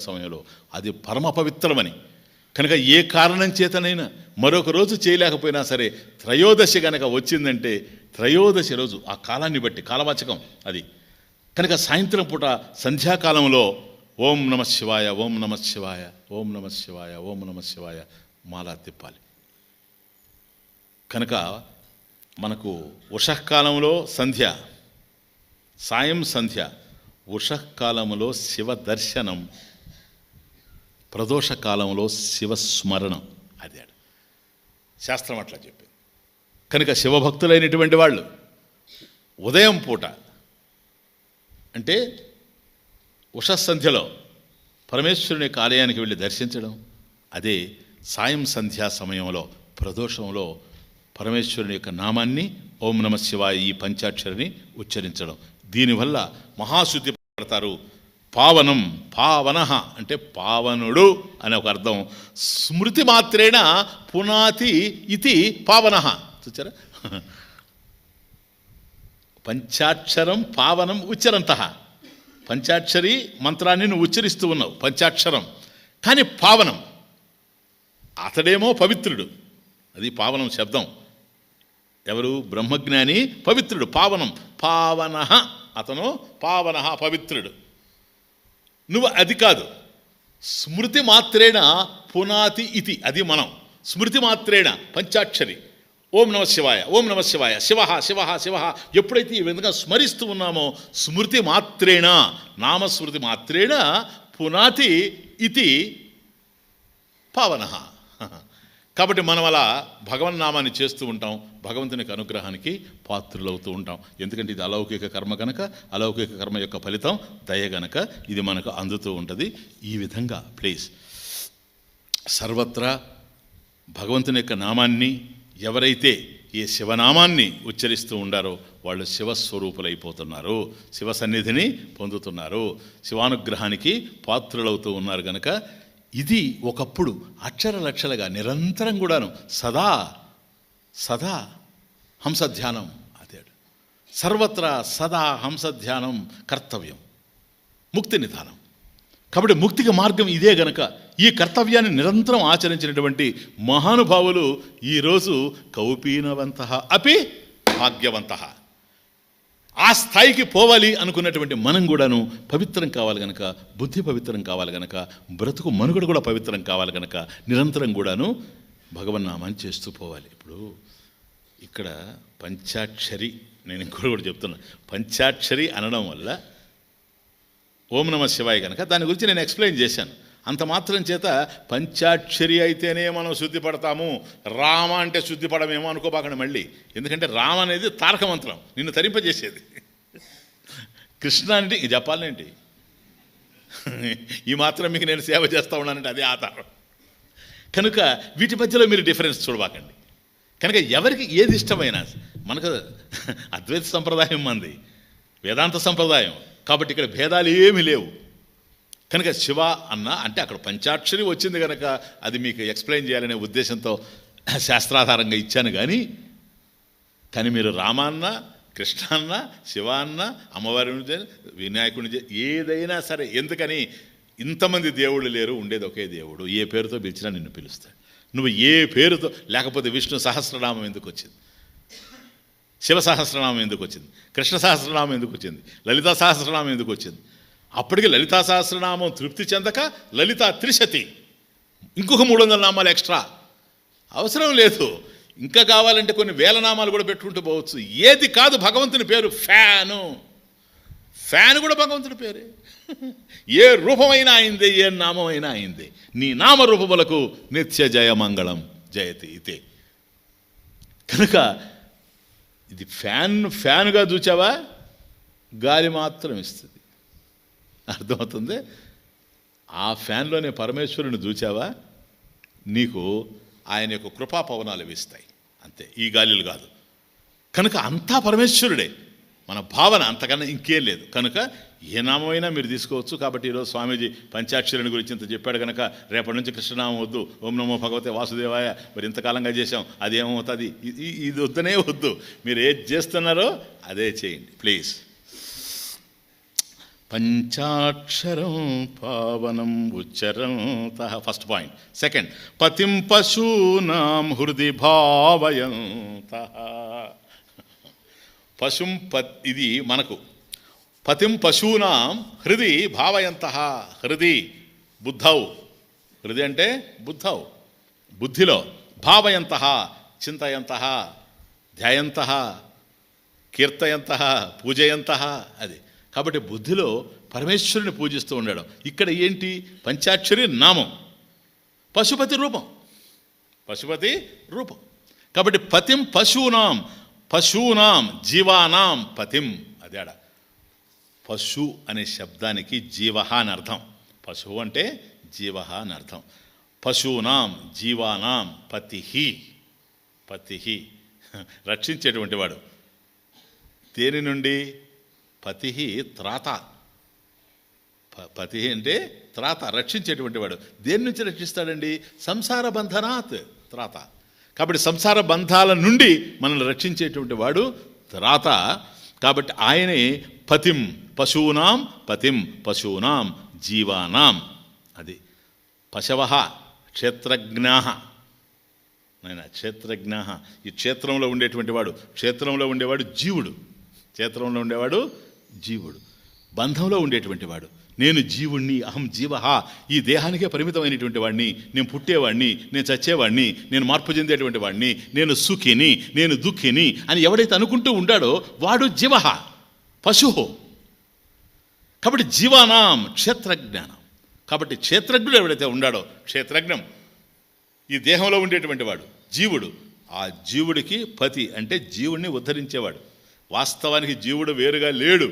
సమయంలో అది పరమ పవిత్రమని. కనుక ఏ కారణం చేతనైనా మరొక రోజు చేయలేకపోయినా సరే త్రయోదశి కనుక వచ్చిందంటే త్రయోదశి రోజు ఆ కాలాన్ని బట్టి కాలవాచకం అది. కనుక సాయంత్రం పూట సంధ్యాకాలంలో ఓం నమ శివాయ, ఓం నమ శివాయ, ఓం నమ శివాయ, ఓం నమ శివాయ మాలా తిప్పాలి. కనుక మనకు ఉషఃకాలంలో సంధ్య, సాయం సంధ్య, ఉషఃకాలంలో శివ దర్శనం, ప్రదోషకాలంలో శివస్మరణం. అది శాస్త్రం అట్లా చెప్పింది. కనుక శివభక్తులైనటువంటి వాళ్ళు ఉదయం పూట అంటే ఉషఃసంధ్యలో పరమేశ్వరుని యొక్క ఆలయానికి వెళ్ళి దర్శించడం, అదే సాయం సంధ్యా సమయంలో ప్రదోషంలో పరమేశ్వరుని యొక్క నామాన్ని ఓం నమ శివాయ ఈ పంచాక్షరిని ఉచ్చరించడం. దీనివల్ల మహాశుద్ధి పడతారు. పావనం, పావన అంటే పావనుడు అనే ఒక అర్థం. స్మృతి మాత్రేణ పునాతి ఇది పావన. చూచారా, పంచాక్షరం పావనం ఉచ్చరంత. పంచాక్షరి మంత్రాన్ని నువ్వు ఉచ్చరిస్తూ ఉన్నావు, పంచాక్షరం, కానీ పావనం. అతడేమో పవిత్రుడు, అది పావనం శబ్దం. ఎవరు? బ్రహ్మజ్ఞాని పవిత్రుడు, పావనం. పావన అతను పావన పవిత్రుడు. నువ్వు అది కాదు. స్మృతి మాత్రేణ పునాతి ఇది, అది మనం. స్మృతి మాత్రేణ పంచాక్షరి ఓం నమ శివాయ, ఓం నమ శివాయ, శివ శివ శివ ఎప్పుడైతే ఈ విధంగా స్మరిస్తూ ఉన్నామో స్మృతి మాత్రేణ, నామస్మృతి మాత్రేణ పునాతి ఇది పావన. కాబట్టి మనం అలా భగవన్నామాన్ని చేస్తూ ఉంటాం, భగవంతునికి అనుగ్రహానికి పాత్రులవుతూ ఉంటాం. ఎందుకంటే ఇది అలౌకిక కర్మ కనుక, అలౌకిక కర్మ యొక్క ఫలితం దయ గనక ఇది మనకు అందుతూ ఉంటుంది. ఈ విధంగా ప్లీజ్ సర్వత్రా భగవంతుని యొక్క నామాన్ని ఎవరైతే ఈ శివనామాన్ని ఉచ్చరిస్తూ ఉండారో వాళ్ళు శివస్వరూపులైపోతున్నారు, శివ సన్నిధిని పొందుతున్నారు, శివానుగ్రహానికి పాత్రులవుతూ ఉన్నారు. గనక ఇది ఒకప్పుడు అక్షర లక్షలుగా నిరంతరం కూడాను సదా సదా హంసధ్యానం. అదే సర్వత్రా సదా హంసధ్యానం కర్తవ్యం, ముక్తి నిధానం. కాబట్టి ముక్తికి మార్గం ఇదే గనక ఈ కర్తవ్యాన్ని నిరంతరం ఆచరించినటువంటి మహానుభావులు ఈరోజు కౌపీనవంత అపి భాగ్యవంత. ఆ స్థాయికి పోవాలి అనుకున్నటువంటి మనం కూడాను పవిత్రం కావాలి గనక, బుద్ధి పవిత్రం కావాలి గనక, బ్రతుకు మనుగడ కూడా పవిత్రం కావాలి గనక నిరంతరం కూడాను భగవన్నామాన్ని చేస్తూ పోవాలి. ఇప్పుడు ఇక్కడ పంచాక్షరి, నేను ఇంకోటి కూడా చెప్తున్నా, పంచాక్షరి అనడం వల్ల ఓం నమ శివాయ కనుక దాని గురించి నేను ఎక్స్ప్లెయిన్ చేశాను. అంత మాత్రం చేత పంచాక్షరి అయితేనే మనం శుద్ధి పడతాము, రామ అంటే శుద్ధి పడమేమో అనుకోబాకండి మళ్ళీ. ఎందుకంటే రామ అనేది తారక మంత్రం, నిన్ను తరింపజేసేది. కృష్ణ అంటే ఇది చెప్పాలేంటి, ఈ మాత్రం మీకు నేను సేవ చేస్తూ ఉన్నానంటే అదే ఆధారం. కనుక వీటి మధ్యలో మీరు డిఫరెన్స్ చూడబాకండి. కనుక ఎవరికి ఏది ఇష్టమైనా, మనకు అద్వైత సంప్రదాయం మంది, వేదాంత సంప్రదాయం, కాబట్టి ఇక్కడ భేదాలు ఏమీ లేవు. కనుక శివ అన్న అంటే అక్కడ పంచాక్షరి వచ్చింది కనుక అది మీకు ఎక్స్ప్లెయిన్ చేయాలనే ఉద్దేశంతో శాస్త్రాధారంగా ఇచ్చాను. కానీ మీరు రామాన్న, కృష్ణ అన్న, శివ అన్న, అమ్మవారిని, వినాయకుడిని, ఏదైనా సరే, ఎందుకని ఇంతమంది దేవుళ్ళు లేరు, ఉండేది ఒకే దేవుడు. ఏ పేరుతో పిలిచినా నిన్ను పిలుస్తాడు. నువ్వు ఏ పేరుతో, లేకపోతే విష్ణు సహస్రనామం ఎందుకు వచ్చింది, శివ సహస్రనామం ఎందుకు వచ్చింది, కృష్ణ సహస్రనామం ఎందుకు వచ్చింది, లలితా సహస్రనామం ఎందుకు వచ్చింది? అప్పటికి లలితా సహస్రనామం తృప్తి చెందక లలితా త్రిశతి, ఇంకొక 300 నామాలు ఎక్స్ట్రా అవసరం లేదు. ఇంకా కావాలంటే కొన్ని వేల నామాలు కూడా పెట్టుకుంటూ పోవచ్చు. ఏది కాదు భగవంతుని పేరు. ఫ్యాన్ కూడా భగవంతుని పేరే. ఏ రూపమైనా అయిందే, ఏ నామమైనా అయిందే. నీ నామరూపములకు నిత్య జయ మంగళం జయతి ఇతే. కనుక ఇది ఫ్యాన్గా చూచావా, గాలి మాత్రం ఇస్తుంది, అర్థమవుతుంది. ఆ ఫ్యాన్లోనే పరమేశ్వరుని చూచావా, నీకు ఆయన యొక్క కృపా పవనాలు వీస్తాయి, అంతే, ఈ గాలిలు కాదు. కనుక అంతా పరమేశ్వరుడే మన భావన, అంతకన్నా ఇంకేం లేదు. కనుక ఏ నామైనా మీరు తీసుకోవచ్చు. కాబట్టి ఈరోజు స్వామీజీ పంచాక్షరిని గురించి ఇంత చెప్పాడు కనుక రేపటి నుంచి కృష్ణనామం వద్దు, ఓం నమో భగవతే వాసుదేవాయ, మరి ఇంతకాలంగా చేసాం, అదేమవుతుంది, ఇది వద్దనే వద్దు. మీరు ఏది చేస్తున్నారో అదే చేయండి ప్లీజ్. పంచాక్షరం పావనం ఉచ్చరంత. First point. సెకండ్, పతిం పశూనాం హృది భావయంత. పశుం ఇది మనకు. పతిం పశూనాం హృది భావయంత. హృది బుద్ధౌ. హృది అంటే బుద్ధౌ, బుద్ధిలో. భావయంత చింతయంత, ధ్యాయంత, కీర్తయంత, పూజయంత. అది కాబట్టి బుద్ధిలో పరమేశ్వరుని పూజిస్తూ ఉండడం. ఇక్కడ ఏంటి? పంచాక్షరి నామం, పశుపతి రూపం. పశుపతి రూపం కాబట్టి పతిం పశూనాం. పశూనాం జీవానాం పతిం. అదేడ పశు అనే శబ్దానికి జీవ అని అర్థం. పశువు అంటే జీవ అని అర్థం. పశూనాం జీవానాం పతిహి. పతిహి రక్షించేటువంటి వాడు. దేని నుండి? పతిహి త్రాత. పతి అంటే త్రాత, రక్షించేటువంటి వాడు. దేని నుంచి రక్షిస్తాడండి? సంసార బంధనాత్ త్రాత. కాబట్టి సంసార బంధాల నుండి మనల్ని రక్షించేటువంటి వాడు త్రాత. కాబట్టి ఆయనే పతిం పశూనాం పతిం పశూనాం జీవానాం. అది పశవ క్షేత్రజ్ఞా. నాయన క్షేత్రజ్ఞ. ఈ క్షేత్రంలో ఉండేటువంటి వాడు. క్షేత్రంలో ఉండేవాడు జీవుడు. క్షేత్రంలో ఉండేవాడు జీవుడు. బంధంలో ఉండేటువంటి వాడు. నేను జీవుణ్ణి, అహం జీవ, ఈ దేహానికే పరిమితమైనటువంటి వాడిని, నేను పుట్టేవాడిని, నేను చచ్చేవాడిని, నేను మార్పు చెందేటువంటి వాడిని, నేను సుఖిని, నేను దుఃఖిని అని ఎవడైతే అనుకుంటూ ఉంటాడో వాడు జీవ, పశువు. కాబట్టి జీవానాం క్షేత్రజ్ఞానం. కాబట్టి క్షేత్రజ్ఞుడు ఎవడైతే ఉన్నాడో, క్షేత్రజ్ఞం ఈ దేహంలో ఉండేటువంటి వాడు జీవుడు. ఆ జీవుడికి పతి అంటే జీవుడిని ఉద్ధరించేవాడు. వాస్తవానికి జీవుడు వేరుగా లేడు,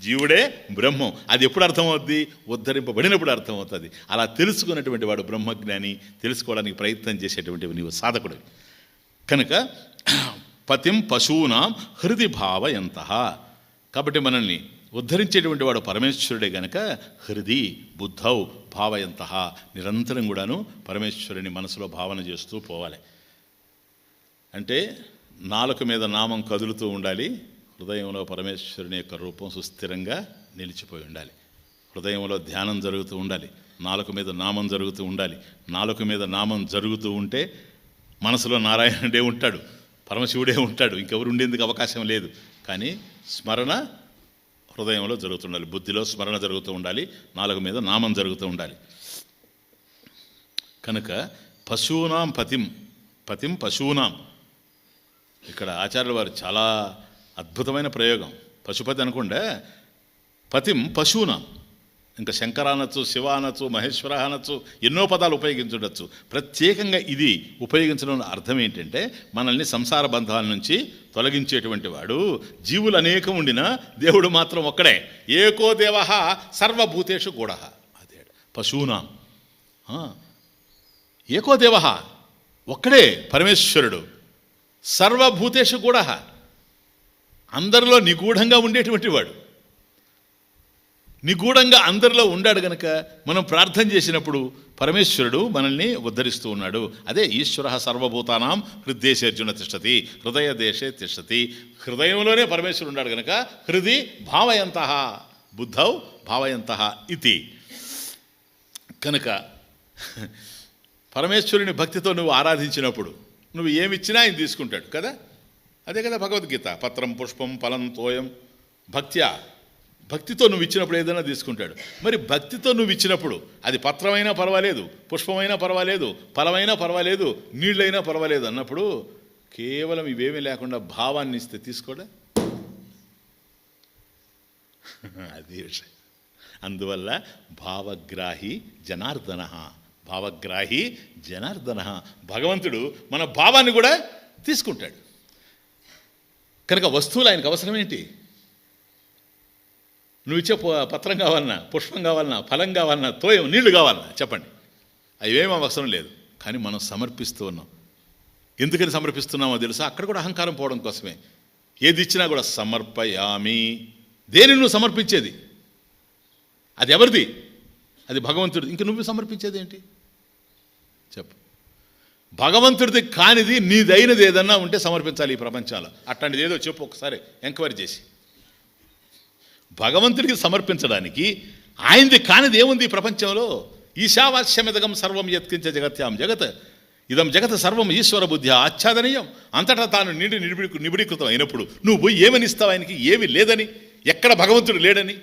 జీవుడే బ్రహ్మం. అది ఎప్పుడు అర్థమవుద్ది? ఉద్ధరింపబడినప్పుడు అర్థమవుతుంది. అలా తెలుసుకున్నటువంటి వాడు బ్రహ్మజ్ఞాని. తెలుసుకోవడానికి ప్రయత్నం చేసేటువంటి నీవు సాధకుడు. కనుక పతిం పశూనాం హృది భావయంత. కాబట్టి మనల్ని ఉద్ధరించేటువంటి వాడు పరమేశ్వరుడే గనక హృది బుద్ధౌ భావయంత. నిరంతరం కూడాను పరమేశ్వరుని మనసులో భావన చేస్తూ పోవాలి. అంటే నాలుక మీద నామం కదులుతూ ఉండాలి. హృదయంలో పరమేశ్వరుని యొక్క రూపం సుస్థిరంగా నిలిచిపోయి ఉండాలి. హృదయంలో ధ్యానం జరుగుతూ ఉండాలి. నాలుక మీద నామం జరుగుతూ ఉండాలి. నాలుక మీద నామం జరుగుతూ ఉంటే మనసులో నారాయణుడే ఉంటాడు, పరమశివుడే ఉంటాడు. ఇంకెవరు ఉండేందుకు అవకాశం లేదు. కానీ స్మరణ హృదయంలో జరుగుతుండాలి, బుద్ధిలో స్మరణ జరుగుతూ ఉండాలి, నాలుక మీద నామం జరుగుతూ ఉండాలి. కనుక పశూనాం పతిం, పతిం పశూనాం. ఇక్కడ ఆచార్యుల వారు చాలా అద్భుతమైన ప్రయోగం. పశుపతి అనుకుంటే పతిం పశూనాం. ఇంకా శంకర అనొచ్చు, శివ అనొచ్చు, మహేశ్వర అనొచ్చు, ఎన్నో పదాలు ఉపయోగించుండొచ్చు. ప్రత్యేకంగా ఇది ఉపయోగించడం అర్థం ఏంటంటే మనల్ని సంసార బంధాల నుంచి తొలగించేటువంటి వాడు. జీవులు అనేకం ఉండినా దేవుడు మాత్రం ఒక్కడే. ఏకో దేవ సర్వభూతేషు గూఢ. అదే పశూనాం. ఏకో దేవ ఒక్కడే పరమేశ్వరుడు. సర్వభూతేషు గూఢ, అందరిలో నిగూఢంగా ఉండేటువంటి వాడు. నిగూఢంగా అందరిలో ఉండాడు గనక మనం ప్రార్థన చేసినప్పుడు పరమేశ్వరుడు మనల్ని ఉద్ధరిస్తూ ఉన్నాడు. అదే ఈశ్వర సర్వభూతానాం హృద్దేశేర్జున తిష్టతి, హృదయ దేశే తిష్టతి. హృదయంలోనే పరమేశ్వరుడు ఉన్నాడు గనక హృది భావయంత బుద్ధౌ భావయంత ఇది. కనుక పరమేశ్వరుని భక్తితో నువ్వు ఆరాధించినప్పుడు నువ్వు ఏమిచ్చినా ఆయన తీసుకుంటాడు కదా. అదే కదా భగవద్గీత. పత్రం పుష్పం ఫలం తోయం భక్త్యా. భక్తితో నువ్వు ఇచ్చినప్పుడు ఏదైనా తీసుకుంటాడు. మరి భక్తితో నువ్వు ఇచ్చినప్పుడు అది పత్రమైనా పర్వాలేదు, పుష్పమైనా పర్వాలేదు, ఫలమైనా పర్వాలేదు, నీళ్ళైనా పర్వాలేదు అన్నప్పుడు కేవలం ఇవేమీ లేకుండా భావాన్ని ఇస్తే తీసుకోడా? అది విషయం. అందువల్ల భావగ్రాహి జనార్దన, భావగ్రాహి జనార్దన. భగవంతుడు మన భావాన్ని కూడా తీసుకుంటాడు. కనుక వస్తువులు ఆయనకు అవసరం ఏంటి? నువ్వు ఇచ్చే పత్రం కావాలన్నా, పుష్పం కావాలన్నా, ఫలం కావాలన్నా, తోయం నీళ్లు కావాలన్నా చెప్పండి, అవేమీ అవసరం లేదు. కానీ మనం సమర్పిస్తూ ఉన్నాం. ఎందుకని సమర్పిస్తున్నామో తెలుసా? అక్కడ కూడా అహంకారం పోవడం కోసమే. ఏది ఇచ్చినా కూడా సమర్పయామి. దేని నువ్వు సమర్పించేది? అది ఎవరిది? అది భగవంతుడిది. ఇంక నువ్వు సమర్పించేది ఏంటి చెప్పు? భగవంతుడిది కానిది నీదైనది ఏదన్నా ఉంటే సమర్పించాలి ఈ ప్రపంచంలో. అట్లాంటిది ఏదో చెప్పు ఒకసారి ఎంక్వైరీ చేసి. భగవంతుడికి సమర్పించడానికి ఆయనది కానిది ఏముంది ఈ ప్రపంచంలో? ఈశావాస్యమిదగం సర్వం యత్కించ జగత్యాం జగత్ ఇదం జగత్ సర్వం ఈశ్వర బుద్ధి ఆచ్ఛాదనీయం. అంతటా తాను నిబిడీకృతం అయినప్పుడు నువ్వు పోయి ఏమని ఇస్తావు ఆయనకి? ఏమి లేదని, ఎక్కడ భగవంతుడు లేడని.